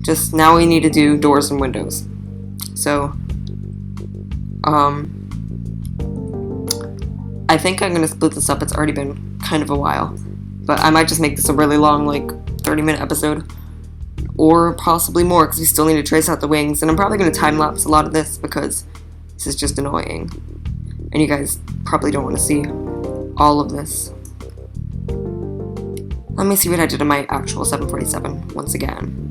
Just now we need to do doors and windows. So, I think I'm gonna split this up. It's already been kind of a while, but I might just make this a really long, like 30-minute episode, or possibly more, because we still need to trace out the wings. And I'm probably gonna time lapse a lot of this because this is just annoying, and you guys probably don't want to see all of this. Let me see what I did in my actual 747 once again.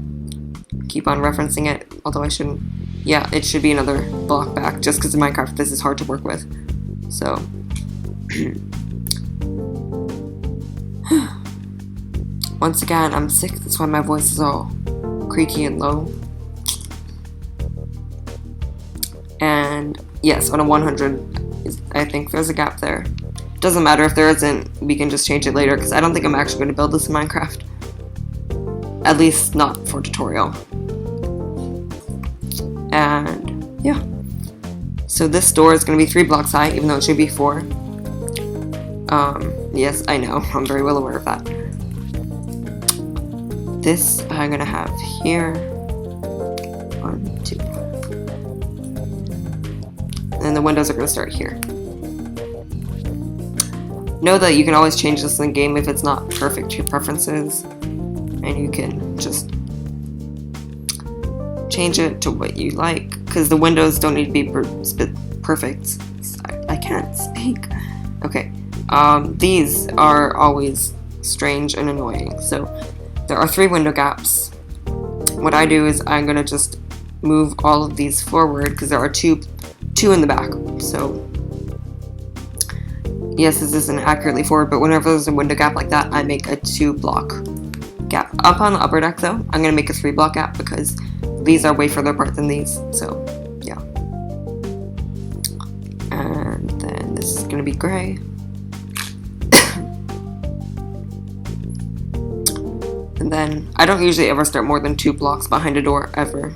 Keep on referencing it, although I shouldn't. Yeah, it should be another block back, just because in Minecraft this is hard to work with. So. Once again, I'm sick, that's why my voice is all creaky and low. And yes, on a 100, I think there's a gap there. Doesn't matter if there isn't, we can just change it later, because I don't think I'm actually going to build this in Minecraft. At least not for tutorial. And yeah. So this door is going to be 3 blocks high, even though it should be 4. Yes, I know, I'm very well aware of that. This I'm going to have here. 1, 2. And the windows are going to start here. Know that you can always change this in the game if it's not perfect to your preferences, and you can just change it to what you like, because the windows don't need to be perfect. I can't speak. Okay, these are always strange and annoying. So there are 3 window gaps. What I do is I'm gonna just move all of these forward, because there are two in the back. So yes, this isn't accurately forward, but whenever there's a window gap like that, I make a 2-block gap. Up on the upper deck though, I'm going to make a 3-block gap because these are way further apart than these, so yeah. And then this is going to be gray. And then, I don't usually ever start more than 2 blocks behind a door, ever.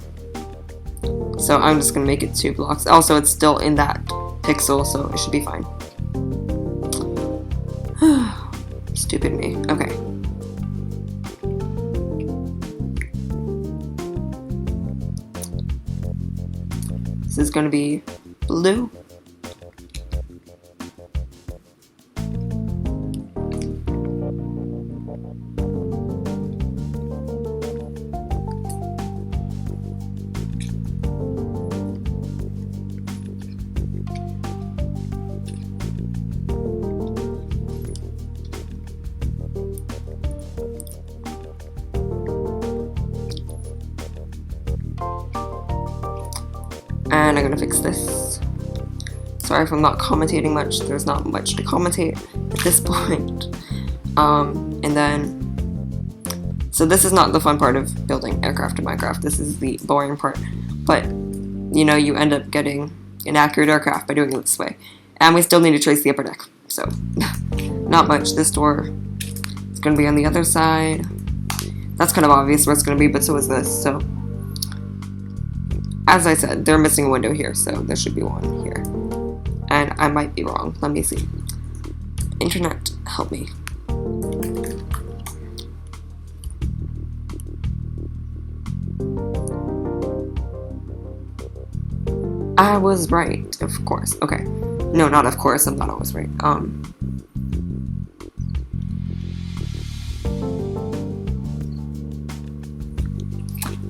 So I'm just going to make it 2 blocks. Also, it's still in that pixel, so it should be fine. Stupid me. Okay. This is going to be blue. And I'm gonna fix this. Sorry if I'm not commentating much. There's not much to commentate at this point. And then, so this is not the fun part of building aircraft in Minecraft. This is the boring part. But, you know, you end up getting an accurate aircraft by doing it this way. And we still need to trace the upper deck. So, not much. This door is gonna be on the other side. That's kind of obvious where it's gonna be, but so is this. So, as I said, they're missing a window here, so there should be one here. And I might be wrong. Let me see. Internet, help me. I was right, of course. Okay. No, not of course. I'm not always right.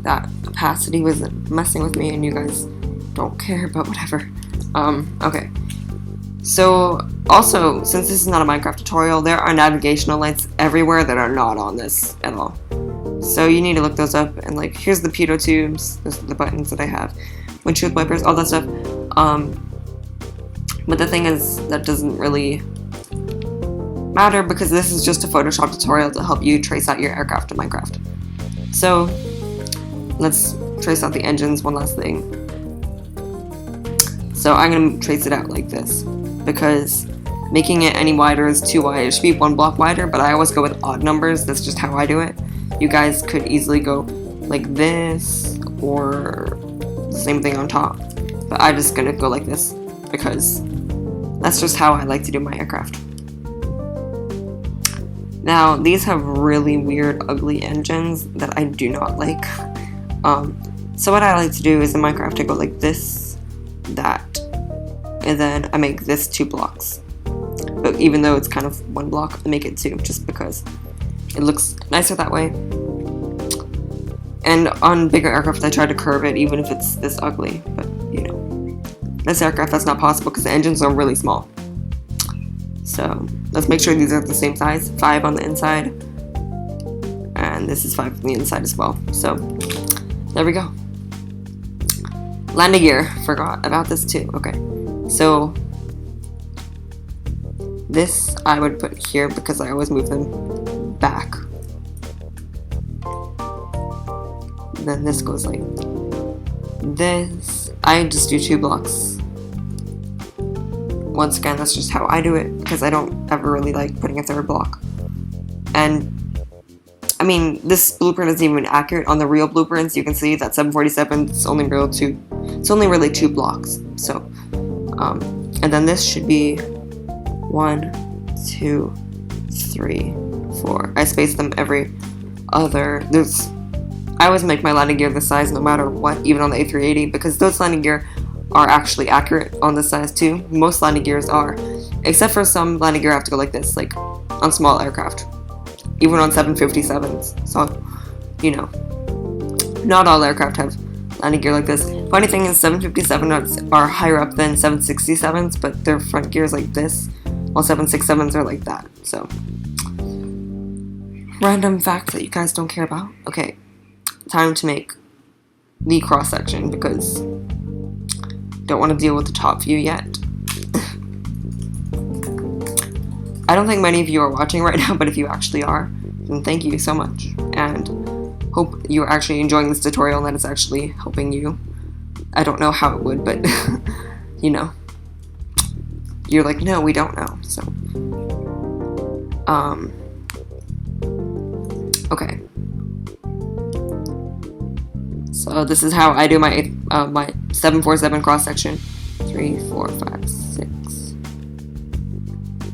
That opacity was messing with me, and you guys don't care, but whatever. Okay. So, also, since this is not a Minecraft tutorial, there are navigational lights everywhere that are not on this at all. So you need to look those up, and like, here's the pitot tubes, those are the buttons that I have, windshield wipers, all that stuff. But the thing is, that doesn't really matter, because this is just a Photoshop tutorial to help you trace out your aircraft in Minecraft. So, let's trace out the engines, one last thing. So I'm going to trace it out like this, because making it any wider is too wide. It should be 1 block wider, but I always go with odd numbers. That's just how I do it. You guys could easily go like this, or the same thing on top. But I'm just going to go like this, because that's just how I like to do my aircraft. Now, these have really weird, ugly engines that I do not like. So what I like to do is in Minecraft I go like this, that, and then I make this 2 blocks. But even though it's kind of 1 block, I make it 2 just because it looks nicer that way. And on bigger aircraft I try to curve it even if it's this ugly, but you know, this aircraft that's not possible because the engines are really small. So let's make sure these are the same size, 5 on the inside, and this is 5 on the inside as well. So there we go. Landing gear, forgot about this too. Okay, so this I would put here because I always move them back. Then this goes like this. I just do 2 blocks. Once again, that's just how I do it because I don't ever really like putting a 3rd block. And I mean, this blueprint isn't even accurate. On the real blueprints, you can see that 747 it's only really 2 blocks. So, and then this should be 1, 2, 3, 4. I space them every other. I always make my landing gear this size no matter what, even on the A380, because those landing gear are actually accurate on this size too. Most landing gears are, except for some landing gear I have to go like this, like on small aircraft. Even on 757s, so, you know, not all aircraft have landing gear like this. Funny thing is, 757s are higher up than 767s, but their front gear is like this, while 767s are like that, so. Random facts that you guys don't care about. Okay, time to make the cross-section, because don't want to deal with the top view yet. I don't think many of you are watching right now, but if you actually are, then thank you so much. And hope you're actually enjoying this tutorial and that it's actually helping you. I don't know how it would, but you know. You're like, no, we don't know. So, okay. So this is how I do my my 747 cross section. 3, 4, 5, 6.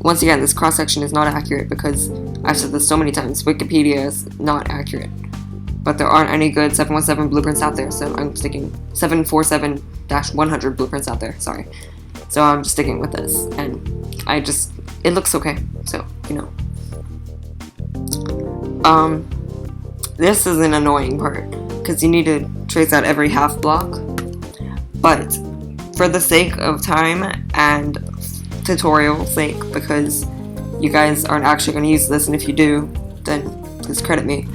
Once again, this cross section is not accurate because I've said this so many times. Wikipedia is not accurate, but there aren't any good 717 blueprints out there. So I'm sticking 747-100 blueprints out there. Sorry. So I'm just sticking with this, and it looks okay. So you know. This is an annoying part because you need to trace out every half block, but for the sake of time and tutorial sake, because you guys aren't actually going to use this, and if you do, then please credit me.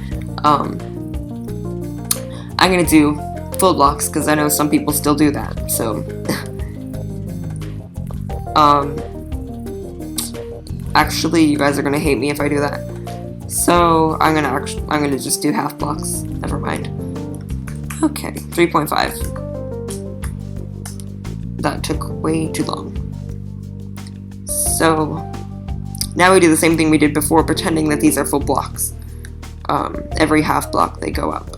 I'm going to do full blocks because I know some people still do that. So actually you guys are going to hate me if I do that. So I'm going to just do half blocks. Never mind. Okay, 3.5. That took way too long. So now we do the same thing we did before, pretending that these are full blocks. Every half block they go up.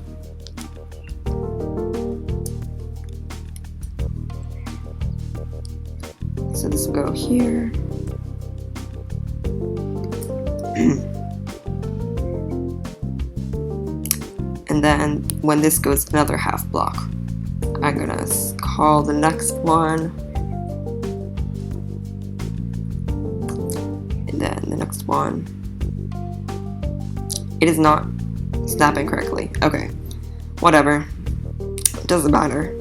So this will go here. And then when this goes another half block, I'm gonna call the next one. And then the next one. It is not snapping correctly. Okay, whatever. It doesn't matter.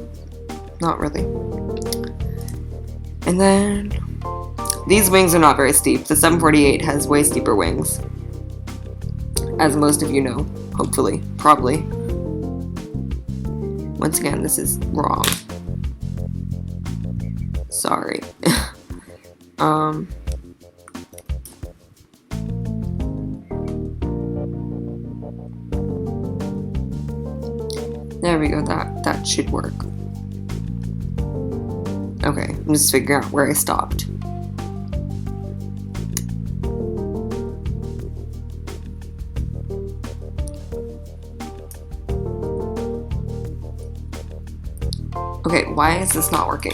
Not really. And then these wings are not very steep. The 748 has way steeper wings, as most of you know, hopefully, probably. Once again, this is wrong. Sorry. There we go, that should work. Okay, I'm just figuring out where I stopped. Okay, why is this not working?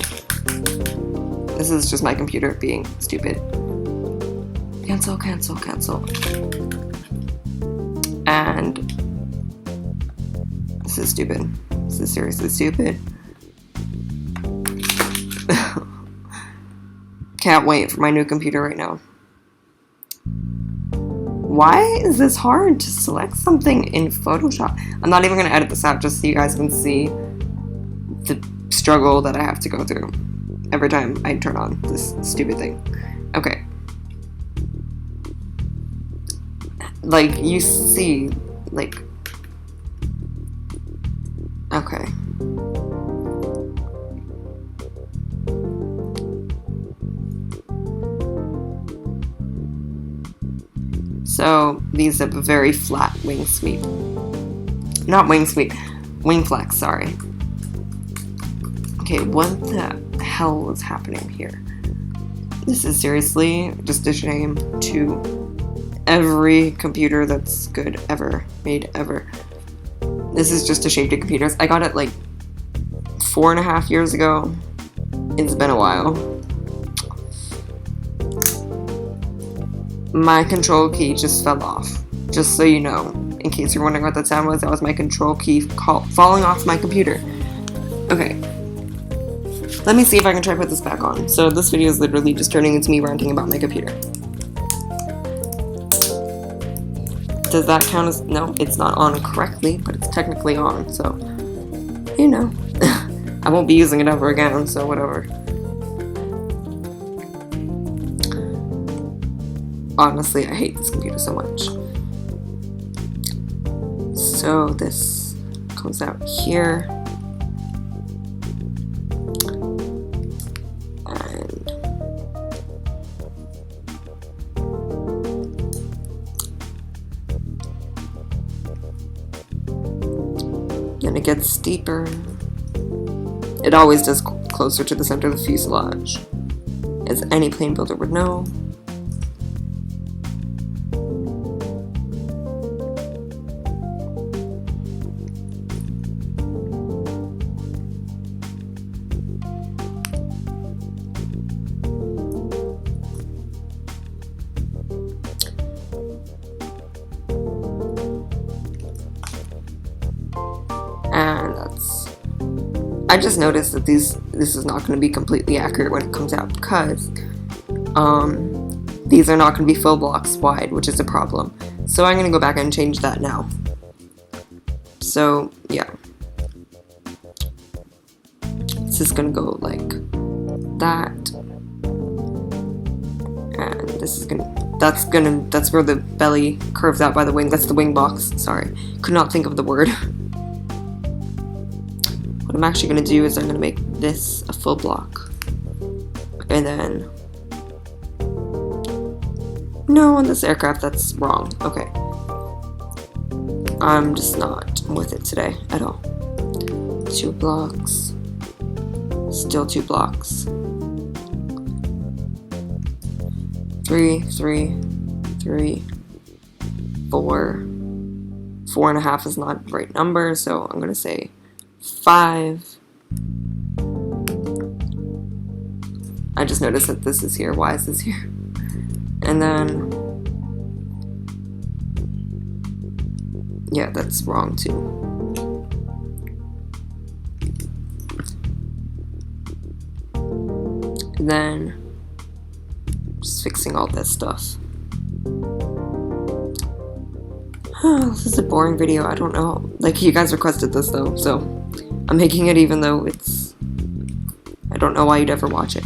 This is just my computer being stupid. Cancel, cancel, cancel. And this is stupid. This is seriously stupid. Can't wait for my new computer right now. Why is this hard to select something in Photoshop? I'm not even going to edit this out just so you guys can see the struggle that I have to go through every time I turn on this stupid thing. Okay. Like, you see, like... Okay. So, these have a very flat wing sweep. Not wing sweep, wing flex, sorry. Okay, what the hell is happening here? This is seriously just a shame to every computer that's good ever, made ever. This is just a shame to computers. I got it like 4.5 years ago. It's been a while. My control key just fell off, just so you know. In case you're wondering what that sound was, that was my control key falling off my computer. Okay. Let me see if I can try to put this back on. So this video is literally just turning into me ranting about my computer. Does that count as... No, it's not on correctly, but it's technically on, so... You know. I won't be using it ever again, so whatever. Honestly, I hate this computer so much. So this comes out here. And then it gets deeper. It always does closer to the center of the fuselage, as any plane builder would know. And that's... I just noticed that this is not going to be completely accurate when it comes out because these are not going to be full blocks wide, which is a problem. So I'm going to go back and change that now. So yeah, it's just going to go like that, and this is that's where the belly curves out by the wing. That's the wing box. Sorry, could not think of the word. What I'm actually going to do is I'm going to make this a full block. And then... No, on this aircraft, that's wrong. Okay. I'm just not with it today at all. 2 blocks. Still 2 blocks. 3, 3, 3, 4. 4.5 is not the right number, so I'm going to say 5. I just noticed that this is here. Why is this here? And then... yeah, that's wrong too. And then... just fixing all this stuff. This is a boring video, I don't know. Like, you guys requested this though, so I'm making it even though it's... I don't know why you'd ever watch it.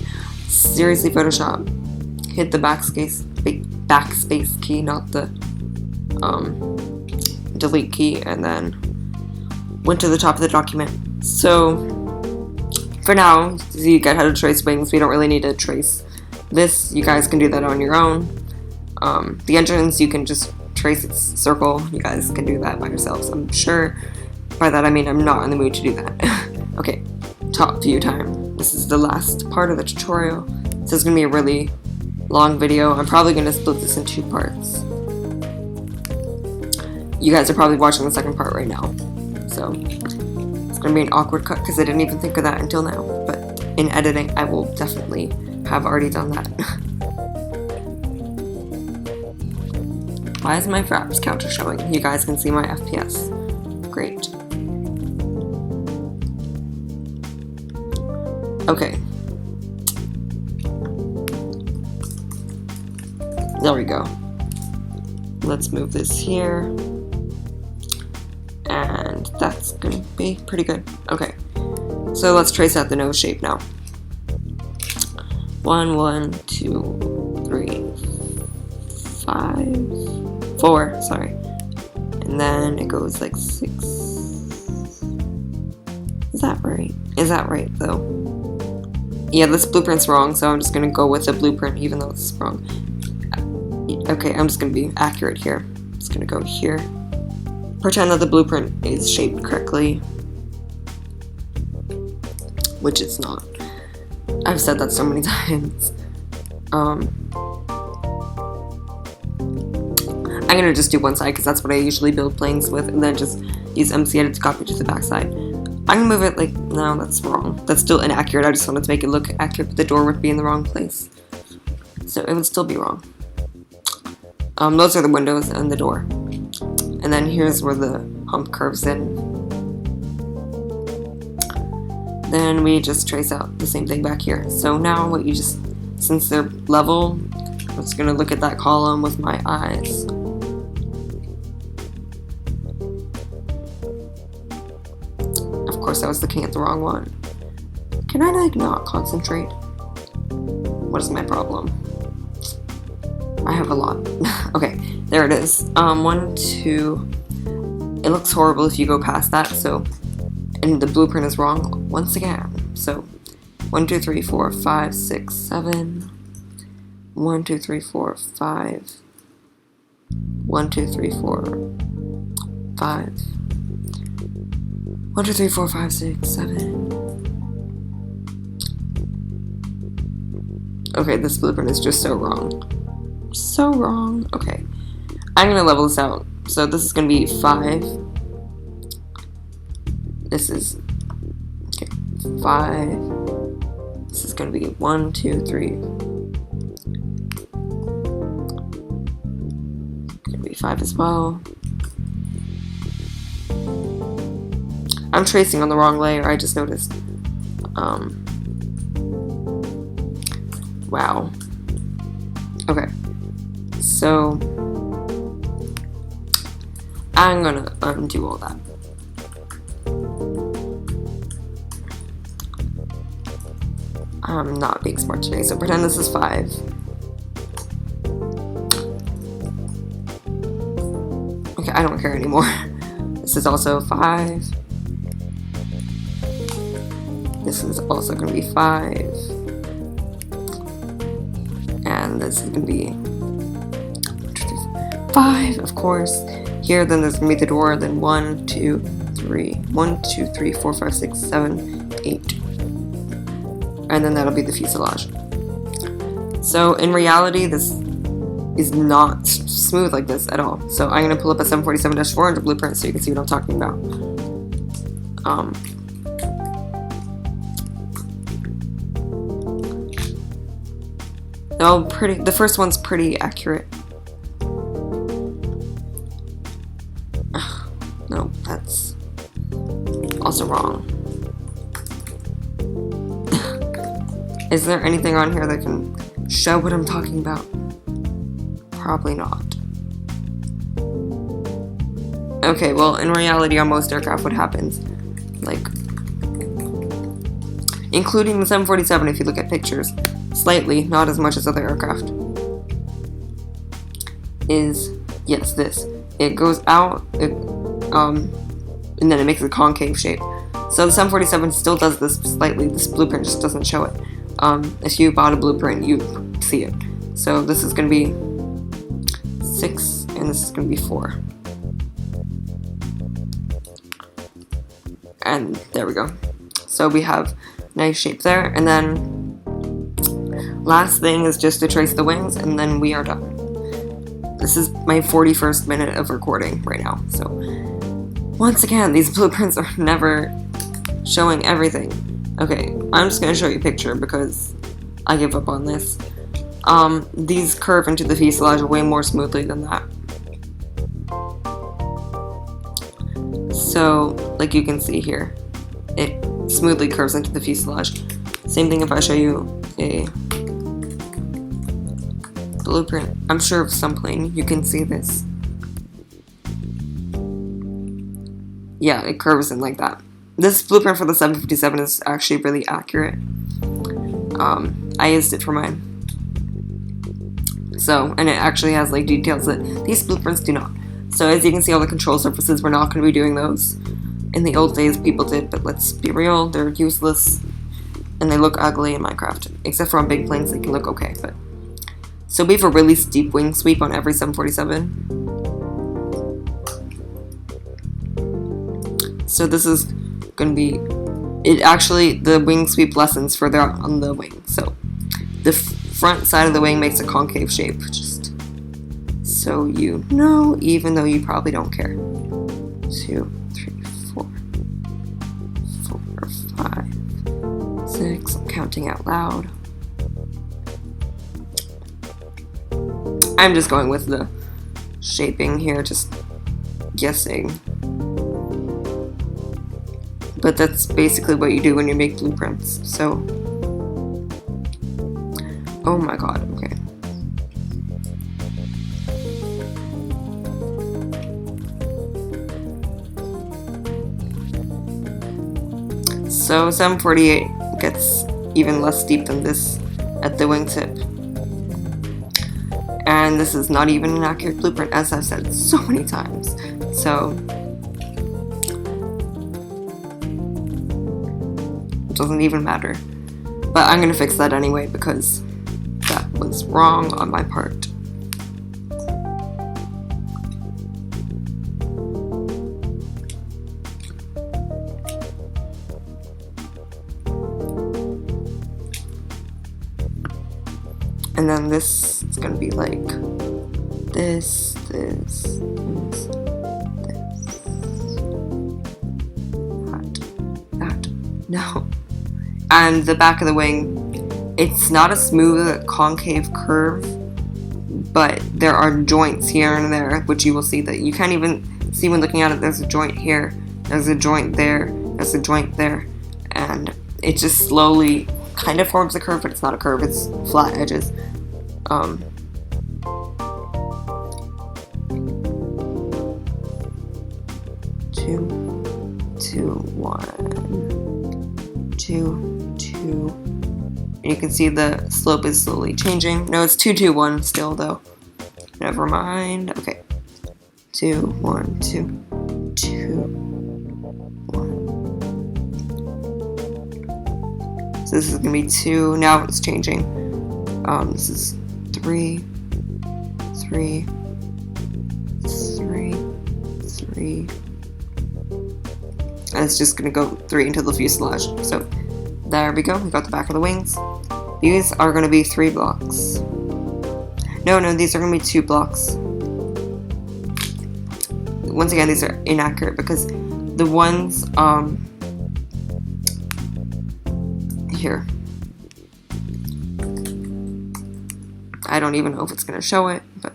Seriously, Photoshop. Hit the backspace key, not the delete key, and then went to the top of the document. So, for now, you get how to trace wings. We don't really need to trace this. You guys can do that on your own. The engines, you can just trace its circle. You guys can do that by yourselves, I'm sure. By that I mean I'm not in the mood to do that. Okay, top view time. This is the last part of the tutorial. This is going to be a really long video. I'm probably going to split this in 2 parts. You guys are probably watching the second part right now. So, it's going to be an awkward cut because I didn't even think of that until now. But in editing, I will definitely have already done that. Why is my fraps counter showing? You guys can see my FPS. Great. Okay. There we go. Let's move this here. And that's gonna be pretty good. Okay. So let's trace out the nose shape now. 1, 1, 2, 3, 5, 4, sorry. And then it goes like 6. Is that right? Is that right though? Yeah, this blueprint's wrong, so I'm just gonna go with the blueprint even though it's wrong. Okay, I'm just gonna be accurate here. I'm just gonna go here. Pretend that the blueprint is shaped correctly, which it's not. I've said that so many times. I'm gonna just do one side because that's what I usually build planes with, and then just use MC Edit to copy to the back side. I'm gonna move it like, no, that's wrong. That's still inaccurate. I just wanted to make it look accurate, but the door would be in the wrong place. So it would still be wrong. Those are the windows and the door. And then here's where the hump curves in. Then we just trace out the same thing back here. So now what you just, since they're level, I'm just gonna look at that column with my eyes. Of course I was looking at the wrong one. Can I like not concentrate? What is my problem? I have a lot. Okay, there it is. 1, 2. It looks horrible if you go past that, so, and the blueprint is wrong once again. So 1, 2, 3, 4, 5, 6, 7. 1, 2, 3, 4, 5. 1, 2, 3, 4, 5. 1, 2, 3, 4, 5, 6, 7. Okay, this blueprint is just so wrong. So wrong. Okay. I'm gonna level this out. So this is gonna be 5. This is okay, 5. This is gonna be 1, 2, 3. It's gonna be 5 as well. I'm tracing on the wrong layer, I just noticed. Wow. Okay. So I'm gonna undo all that. I'm not being smart today, so pretend this is 5. Okay, I don't care anymore. This is also 5. This is also gonna be 5. And this is gonna be 5, of course. Here, then there's gonna be the door, then 1, 2, 3. 1, 2, 3, 4, 5, 6, 7, 8. And then that'll be the fuselage. So in reality, this is not smooth like this at all. So I'm gonna pull up a 747-400 blueprint so you can see what I'm talking about. Oh, pretty. The first one's pretty accurate. No, that's also wrong. Is there anything on here that can show what I'm talking about? Probably not. Okay, well, in reality, on most aircraft, what happens, like, including the 747, if you look at pictures, slightly, not as much as other aircraft, is, yes, this. It goes out, and then it makes a concave shape. So the 747 still does this slightly, this blueprint just doesn't show it. If you bought a blueprint, you see it. So this is going to be 6, and this is going to be 4. And there we go. So we have nice shape there, and then last thing is just to trace the wings, and then we are done. This is my 41st minute of recording right now, so once again, these blueprints are never showing everything. Okay, I'm just gonna show you a picture because I give up on this. These curve into the fuselage way more smoothly than that. So, like you can see here, it smoothly curves into the fuselage. Same thing if I show you a blueprint. I'm sure of some plane, you can see this. Yeah, it curves in like that. This blueprint for the 757 is actually really accurate. I used it for mine. So, and it actually has like details that these blueprints do not. So as you can see, all the control surfaces, we're not going to be doing those. In the old days, people did, but let's be real, they're useless. And they look ugly in Minecraft. Except for on big planes, they can look okay. But so we have a really steep wing sweep on every 747. So this is going to be, it actually, the wing sweep lessens further out on the wing. So the front side of the wing makes a concave shape, just so you know, even though you probably don't care. 2, 3, 4, 5, 6, I'm counting out loud. I'm just going with the shaping here, just guessing. But that's basically what you do when you make blueprints. So, oh my god, okay. So 748 gets even less steep than this at the wingtip. And this is not even an accurate blueprint, as I've said so many times. So it doesn't even matter. But I'm gonna fix that anyway because that was wrong on my part. And then this is gonna be like this, that, no. And the back of the wing, it's not a smooth concave curve, but there are joints here and there, which you will see that you can't even see when looking at it. There's a joint here, there's a joint there, there's a joint there, and it just slowly kind of forms a curve, but it's not a curve, it's flat edges. 2, 2, 1, 2, 2. And you can see the slope is slowly changing. No, it's 2, 2, 1 still though. Never mind. Okay. 2, 1, 2, 2, 1. So this is gonna be 2. Now it's changing. This is 3, 3, 3, 3. And it's just gonna go 3 into the fuselage. So there we go. We got the back of the wings. These are gonna be 3 blocks. No, these are gonna be 2 blocks. Once again, these are inaccurate because the ones here, I don't even know if it's gonna show it, but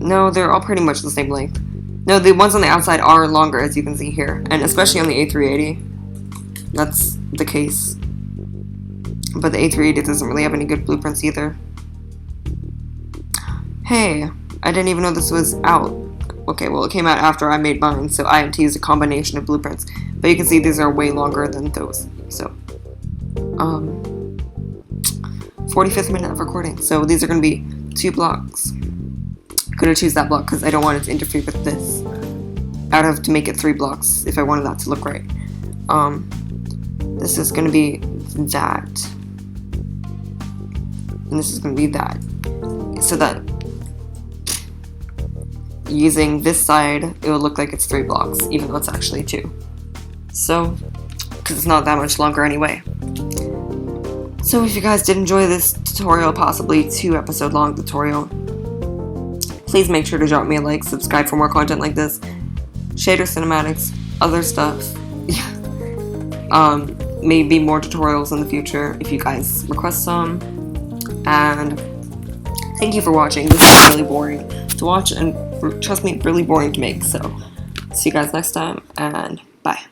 no, they're all pretty much the same length. No, the ones on the outside are longer, as you can see here, and especially on the A380, that's the case. But the A380 doesn't really have any good blueprints either. Hey, I didn't even know this was out. Okay, well, it came out after I made mine, so I had to use a combination of blueprints. But you can see these are way longer than those. So, 45th minute of recording. So these are going to be 2 blocks. I'm going to choose that block because I don't want it to interfere with this. I would have to make it 3 blocks if I wanted that to look right. This is going to be that. And this is going to be that. So that using this side, it will look like it's 3 blocks, even though it's actually 2. So, because it's not that much longer anyway. So if you guys did enjoy this tutorial, possibly 2-episode long tutorial, please make sure to drop me a like, subscribe for more content like this, shader cinematics, other stuff. Maybe more tutorials in the future if you guys request some. And thank you for watching. This is really boring to watch and trust me, really boring to make. So see you guys next time and bye.